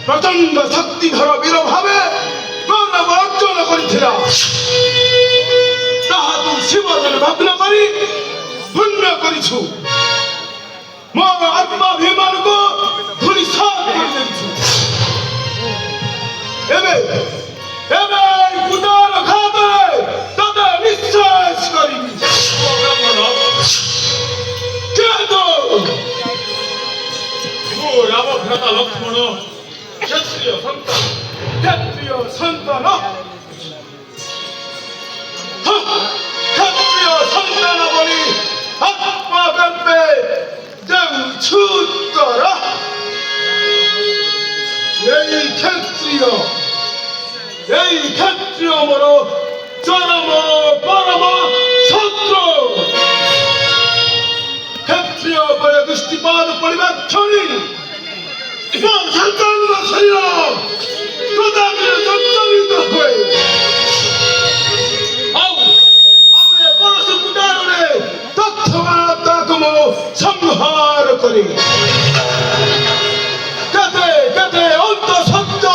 प्रचंड शक्तिधर वीर भावे गौरव अर्जन करिथिला ताहा तू शिवजन भग्न करी पुण्य करिछु मोर आत्माभिमान को धूलिसात कर देछु एबे उदार घातरे तते निश्चय करिबि केतो ओ रामभ्राता लक्ष्मण क्षत्रिय संतान बोली आत्मा क्षत्रिय मोर चरम परम शत्रु क्षत्रिय पर दृष्टिपात पड़िबा क्षणी संतान शरीर क्रोधाग्नि संचालित हुए परशु कुटारे तत्थमात्ताकम संहार करे कथे अंत सत्य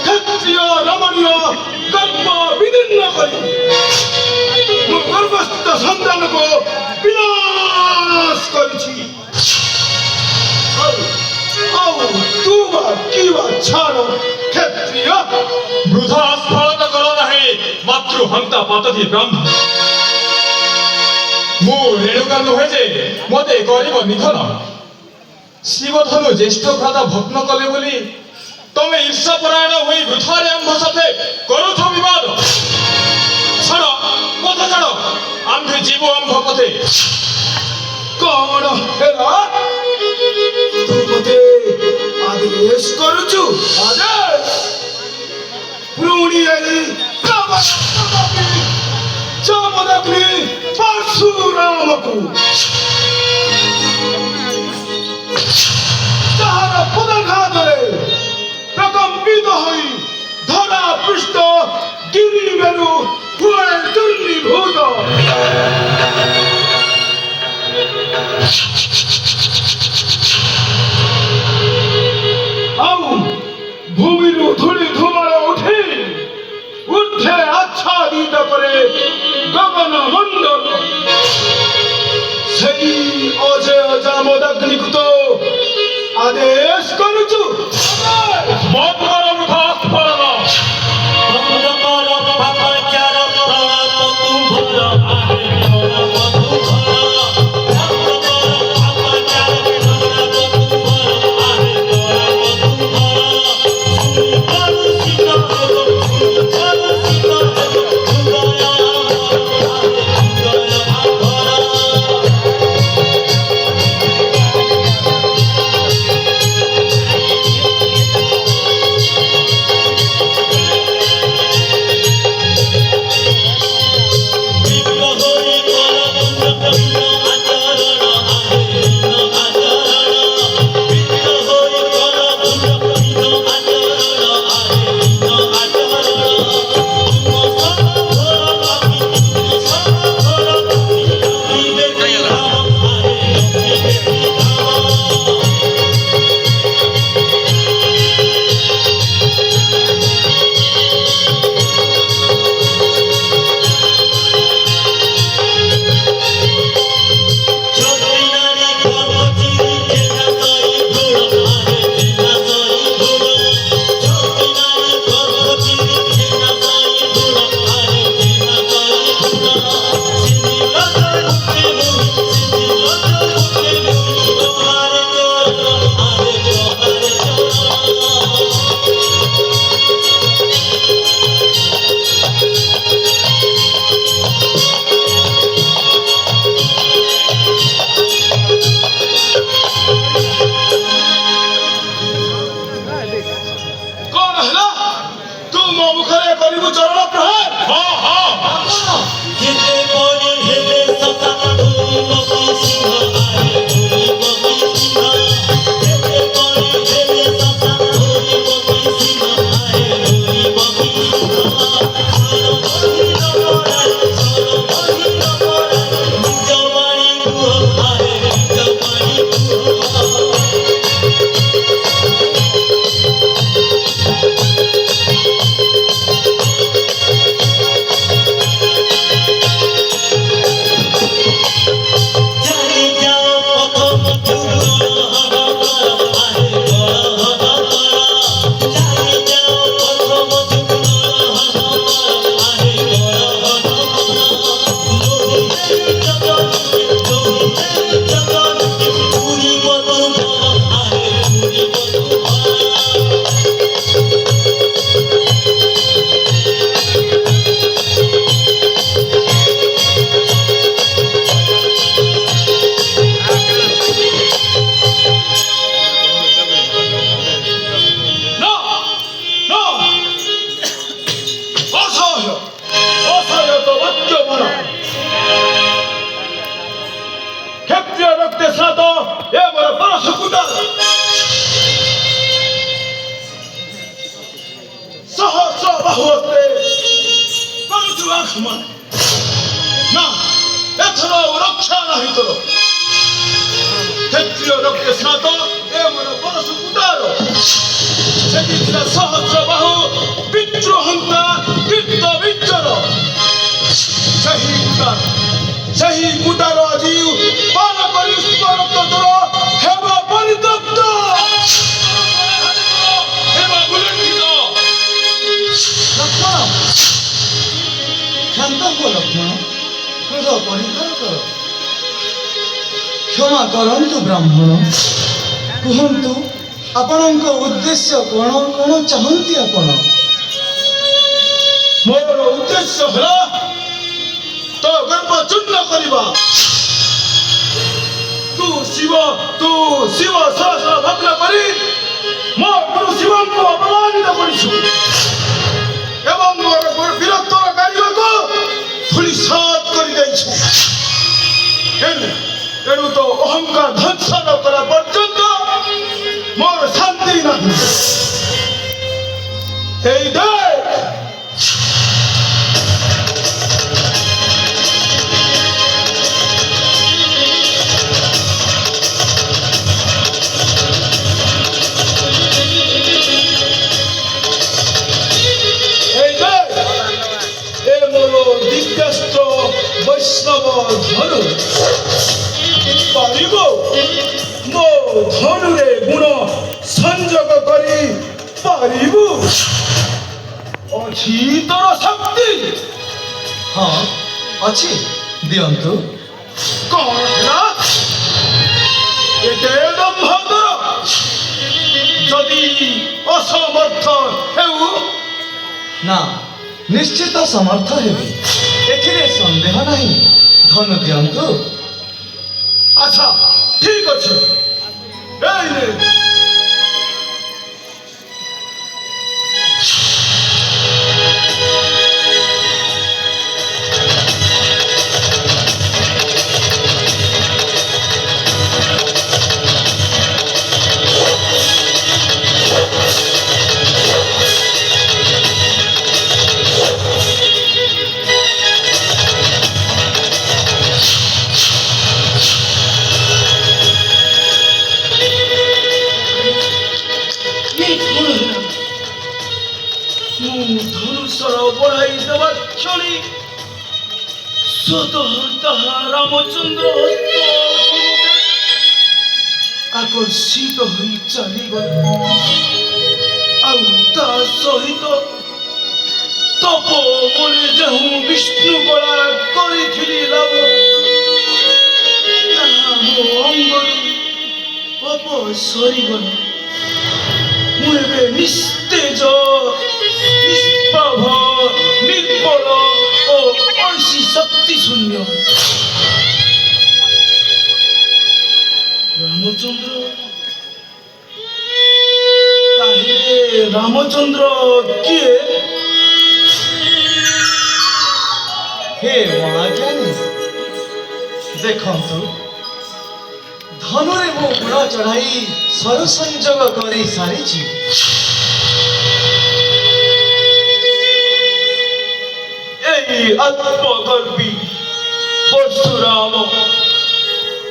क्षत्रिय रमणीय कर्म विदीर्ण करे गर्भस्थ संतान को विनाश करिछि क्षत्रिय वृथा स्फलत करो नहीं मातृहंता पतति ब्रह्म मु रेणुका नुहे जे मते गरीब निधन शिवधनु ज्येष्ठ भ्राता भग्न कले बोली तमे ईर्षापरायण होई वृथारे आंभ साथे करुछ विवाद छाड़ पथ छाड़ आंभे जीव आंभ पथे कौन हेला तू मते आदेश करुछु आदेश पुरुणी आई चामदाग्नि ପରଶୁରାମକୁ ଯାହାର ପଦାଘାତରେ ପ୍ରକମ୍ପିତ ହୋଇ ଧରା ପୃଷ୍ଠ ଗିରିମେରୁ ହୁଏ ଦୂର୍ନିଭୂତ। ଆଉ ଭୂମିରୁ ଧୂଳି ଧୂମାଳ ଉଠି ଉଠେ ଆଚ୍ଛାଦିତ করে গগন মণ্ডল। সেই অজেয় জামদগ্নিକୁ তো আদেশ করুছু বন্ধ কর বৃথা আস্ফালন। বন্ধ কর পাপাচার প্রলাপ তুম্ভর আহে প্রলাপ তুম্ভর। বন্ধ কর পাপাচার প্রলাপ তুম্ভর আহে প্রলাপ তুম্ভর। সুন্দর শীতল সুন্দর শীতল হৃদয় আমার আহে হৃদয় আমার। କଣ ହେଲା? ତୁ ମୋ ମୁଖରେ କରିବୁ ଚରଣ ପ୍ରହାର? হ্যাঁ হ্যাঁ যেতে পরে হেলে সকা ধরি বকি সিংহ আহে ধরি বকি সিংহ। যেতে পরে হেলে সকা ধরি বকি সিংহ আহে ধরি বকি সিংহ। সরবহির পরায় সরবহির পরায় নিজ বাড়ি গুহ আহে নিজ বাড়ি গুহ। চালি যাও প্রথম যুগল হাহাকার আহে গড় হাহাকার। চালি যাও প্রথম যুগল হাহাকার আহে গড় হাহাকার। লোহিতে জগন্নাথে লোহিতে জগন্নাথে পুরী মধুবন আহে পুরী মধুবন। না না অসহ্য অসহ্য তো বাক্য বলা ক্ষত্রিয় রক্তে স্নাত এ বড় পরশুকুটাল সহস্র বাহু হস্তে করুছু আক্রমণ। না এথর রক্ষা নাহি তোর। ক্ষত্রিয় রক্তে স্নাত এ বড় পরশুকুটাল সেটি ছিল সহস্র বাহু বিদ্রোহন্তা কীর্ত বিজ্জর। ସେହି କୁଟାର ଆଜି ପାନ କରି ସ୍ମରତ ତୋର ହେବ ପରିତପ୍ତ ହେବ ବୁଲଣ୍ଡିତ। ଲକ୍ଷ୍ମଣ ଶାନ୍ତ ହୁଅ ଲକ୍ଷ୍ମଣ, କ୍ରୋଧ ପରିହାର କର। କ୍ଷମା କରନ୍ତୁ ବ୍ରାହ୍ମଣ, କୁହନ୍ତୁ ଆପଣଙ୍କ ଉଦ୍ଦେଶ୍ୟ କ'ଣ? କ'ଣ ଚାହାନ୍ତି ଆପଣ? ମୋର ଉଦ୍ଦେଶ୍ୟ ହେଲା ତୋ ଗର୍ବ ଚୂର୍ଣ୍ଣ କରିବା। ତୁ ଶିବ ସହସ୍ର ଭଗ୍ନ କରି ମୋ ଗୁରୁ ଶିବଙ୍କୁ ଅପମାନିତ କରିଛୁ ଏବଂ ମୋର ବୀରତ୍ୱର ଗାଡ଼ିବାକୁ ଧୂଳିସାତ୍ କରିଦେଇଛୁ। ଏଣୁ ତ ଅହଙ୍କାର ଧ୍ୱଂସ ନ କଲା ପର୍ଯ୍ୟନ୍ତ ମୋର ଶାନ୍ତି ନାହିଁ। ଏଇ ଦେଖ বৈষ্ণব ধনু পারিব ମୋ ଧନୁରେ ଗୁଣ ସଂଯୋଗ କରି ପାରିବୁ? ଅଛି ତୋର ଶକ୍ତି? ହଁ ଅଛି, ଦିଅନ୍ତୁ। କଣ ହେଲା ଏତେ ଦମ୍ଭ ତୋର? ଯଦି ଅସମର୍ଥ ହେଉ ନା, ନିଶ୍ଚିତ ସମର୍ଥ ହେବି, ଏଥିରେ ସନ୍ଦେହ ନାହିଁ। ଧନୁ ଦିଅନ୍ତୁ। ଆଚ୍ଛା ଠିକ ଅଛି। ଏଇ ନେ। ଧନୁଷର ବଢ଼ାଇ ଦେବା କ୍ଷଣି ସ୍ୱତଃ ତାହା ରାମଚନ୍ଦ୍ର ହସ୍ତ ଆକର୍ଷିତ ହୋଇ ଚାଲିଗଲା। ଆଉ ତା ସହିତ ତପ ବୋଲି ଯେଉଁ ବିଷ୍ଣୁ କଳା କରିଥିଲି ଲାଭ ତାହା ମୋ ଅଙ୍ଗରୁ ଅପସରିଗଲା। ମୁଁ ଏବେ ନିସ୍ତେଜ, ନିଷ୍ପ୍ରଭ, ନିର୍ବଳ ଓ ଐଶୀ ଶକ୍ତି ଶୂନ୍ୟ। ରାମଚନ୍ଦ୍ର, ତାହେଲେ ରାମଚନ୍ଦ୍ର କିଏ? ହେ ମହାଜ୍ଞାନୀ, ଦେଖନ୍ତୁ, ଧନୁରେ ମୁଁ ଗୁଣ ଚଢ଼ାଇ ସ୍ୱର ସଂଯୋଗ କରି ସାରିଛି। ଏଇ ଆତ୍ମଗର୍ବୀ ପରଶୁରାମ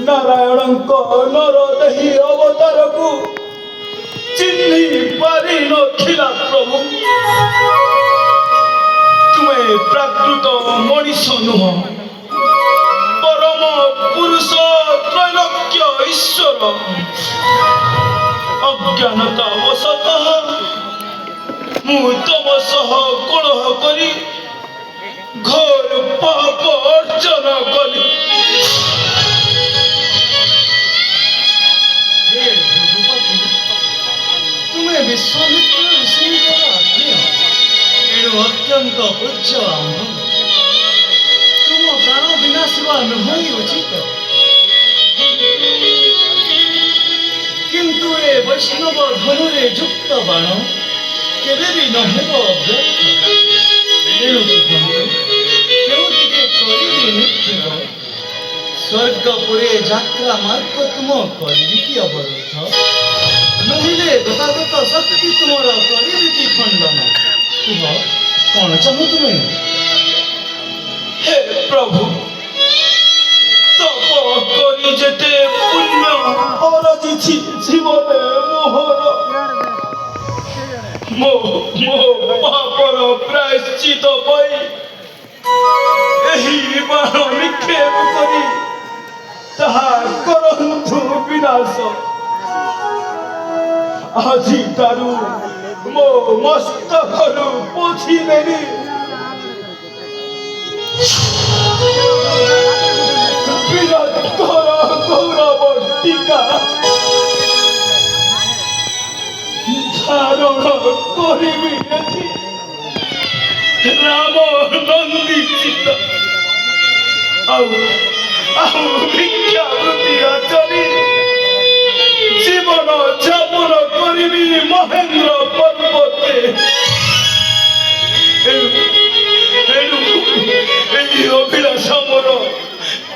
ନାରାୟଣଙ୍କ ନରଦେହୀ ଅବତାରକୁ ଚିହ୍ନି ପାରିନଥିଲା ପ୍ରଭୁ। ତୁମେ ପ୍ରାକୃତ ମଣିଷ ନୁହଁ, ପରମ ପୁରୁଷ ତ୍ରୈଲୋକ୍ୟ ଈଶ୍ୱର। ଅଜ୍ଞାନତା ବଶତଃ ମୁଁ ତମ ସହ କଳହ କରି ଘୋର ପାପ ଅର୍ଜନ କଲି। ହେ ଭୃଗୁପତି, ତୁମେ ବିଶ୍ୱାମିତ୍ର ଋଷିଙ୍କର ଆତ୍ମୀୟ, ଏଣୁ ଅତ୍ୟନ୍ତ ପୂଜ୍ୟ ଆମ୍ଭ। ତୁମ ପ୍ରାଣ ବିନାଶିବା ନୁହଁ ଉଚିତ, କିନ୍ତୁ ଏ ବୈଷ୍ଣବ ଧନୁରେ ଯୁକ୍ତ ବାଣ କେବେ ବି ନହେବ ଅବ୍ୟର୍ଥ। ଏଣୁ କୁହନ୍ତୁ, କେଉଁଟିକେ କରିବି ନିକ୍ଷେପ? ସ୍ୱର୍ଗପୁରେ ଯାତ୍ରା ମାର୍ଗ ତୁମ କରିବି କି ଅବରୋଧ? ନହେଲେ ଗତାଗତ ଶକ୍ତି ତୁମର କରିବି କି ଖଣ୍ଡନ? କୁହ, କ'ଣ ଚାହୁଁ ତୁମେ? ହେ ପ୍ରଭୁ, ତପ କରି ଯେତେ ପୁଣ୍ୟ ଅରଜିଛି ଜୀବନେ ମୋହର, ମୋ ପାପର ପ୍ରାୟଶ୍ଚିତ ପାଇଁ ଏହି ବାଣ ନିକ୍ଷେପ କରି ତାହା କରନ୍ତୁ ବିନାଶ। ଆଜିଠାରୁ ମୋ ମସ୍ତକରୁ ପୋଛି ନେଲି ବୀରତ୍ୱର ଗୌରବ ଟୀକା ଧାରଣ କରିବି ଏଠି। ରାମ ନନ୍ଦିଚିତ ଆଉ ଭିକ୍ଷାବୃତ୍ତି ଆଚରି ଜୀବନ ଯାପନ କରିବି ମହେନ୍ଦ୍ର ପର୍ବତେ। ଏଇ ଅଭିଳାଷ ମୋର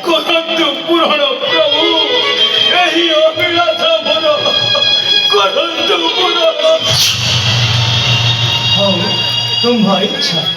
କରନ୍ତୁ ପୂରଣ। ଇଚ୍ଛା